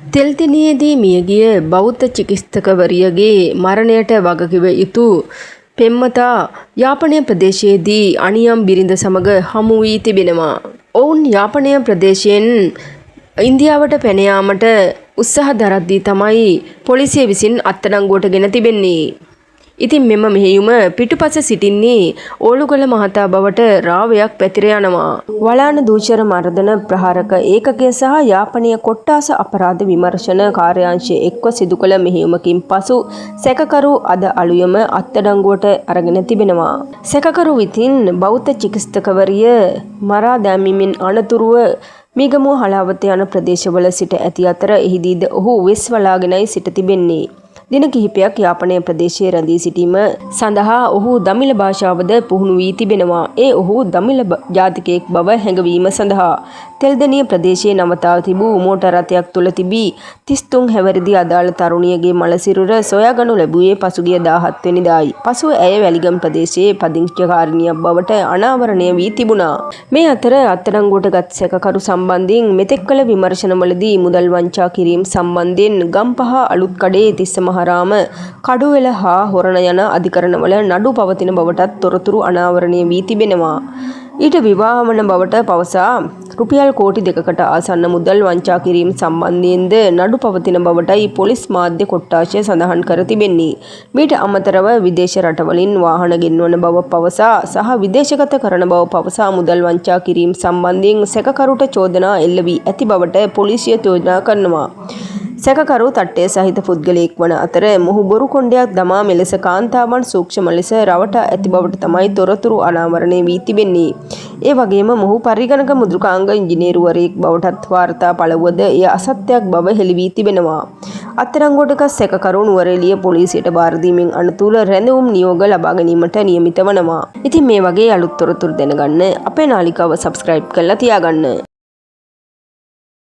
තෙල්තිනියේදී මියගිය බෞද්ධ චිකිත්සකවරියගේ මරණයට වගකිව යුතු පෙම්වතා යාපනය ප්‍රදේශයේදී අනියම් බිරිඳ සමග හමු වී තිබෙනවා. ඔවුන් යාපනය ප්‍රදේශයෙන් ඉන්දියාවට පැන යාමට උත්සාහ දරද්දී තමයි පොලිසිය විසින් අත්අඩංගුවට ගෙන තිබෙන්නේ. ඉතින් මෙම මෙහෙයුම පිටුපස සිටින්නේ ඕලුගල මහතා බවට රාවයක් පැතිර යනවා. වලාන දූෂර මර්දන ප්‍රහාරක ඒකකය සහ යාපනීය කොට්ටාස අපරාධ විමර්ශන කාර්යාංශය එක්ව සිදු කළ මෙහෙයුමකින් පසු සැකකරු අද අලුයම අත්අඩංගුවට අරගෙන තිබෙනවා. සැකකරු විසින් බෞද්ධ චිකිත්සකවරිය මරා දැමීමෙන් අනතුරුව මිගමුව හලාවත යන ප්‍රදේශවල සිට ඇති අතර එහිදීද ඔහු වෙස් වලාගෙනයි සිට තිබෙන්නේ. දින කිහිපයක් යාපනය ප්‍රදේශයේ රැඳී සිටීම සඳහා ඔහු දමිළ භාෂාවද පුහුණු වී තිබෙනවා. ඒ ඔහු දමිළ ජාතිකයෙක් බව හැඟවීම සඳහා තෙල්දෙණිය ප්‍රදේශයේ නවතා තිබූ මෝටර් රථයක් තුළ තිබී 33 හැවිරිදි අදාළ තරුණියගේ මළ සිරුර සොයාගනු ලැබුවේ පසුගිය 17 වෙනිදායි. පසුව ඇය වැලිගම් ප්‍රදේශයේ පදිංචිකාරිනියක් බවට අනාවරණය වී තිබුණා. මේ අතර අත්අඩංගුවට ගත් සැකකරු සම්බන්ධයෙන් මෙතෙක් කළ විමර්ශනවලදී මුදල් වංචා කිරීම සම්බන්ධයෙන් ගම්පහ අලුත්කඩේ තිස්ස මහරාම කඩුවෙල හා හොරණ යන අධිකරණවල නඩු පවතින බවටත් තොරතුරු අනාවරණය වී තිබෙනවා. ඊට විවාහ වන බවට පවසා රුපියල් කෝටි 2කට ආසන්න මුදල් වංචා කිරීම සම්බන්ධයෙන්ද නඩු පවතින බවටයි පොලිස් මාධ්‍ය කොට්ටාශය සඳහන් කර තිබෙන්නේ. මීට අමතරව විදේශ රටවලින් වාහන ගෙන්වන බව පවසා සහ විදේශගත කරන බව පවසා මුදල් වංචා කිරීම සම්බන්ධයෙන් සැකකරුට චෝදනා එල්ල වී ඇති බවට පොලිසිය චෝදනා කරනවා. සැකකරු තට්ටය සහිත පුද්ගලයෙක් වන අතර මොහු බොරු කොණ්ඩයක් දමා මෙලෙස කාන්තාවන් සූක්ෂම ලෙස රවටා ඇති බවට තමයි තොරතුරු අනාවරණය වී තිබෙන්නේ. ඒ වගේම මොහු පරිගණක මුද්‍රකාංග ඉංජිනේරුවරයෙක් බවටත් වාර්තා පළවුවද එය අසත්‍යයක් බව හෙළි වී තිබෙනවා. අත්අඩංගුවට ගත් සැකකරු නුවරඑළිය පොලිසියට බාර දීමෙන් අනතුරු රැඳවුම් නියෝග ලබා ගැනීමට නියමිත වනවා. ඉතින් මේ වගේ අලුත් තොරතුරු දැනගන්න අපේ නාලිකාව සබ්ස්ක්‍රයිබ් කරලා තියාගන්න.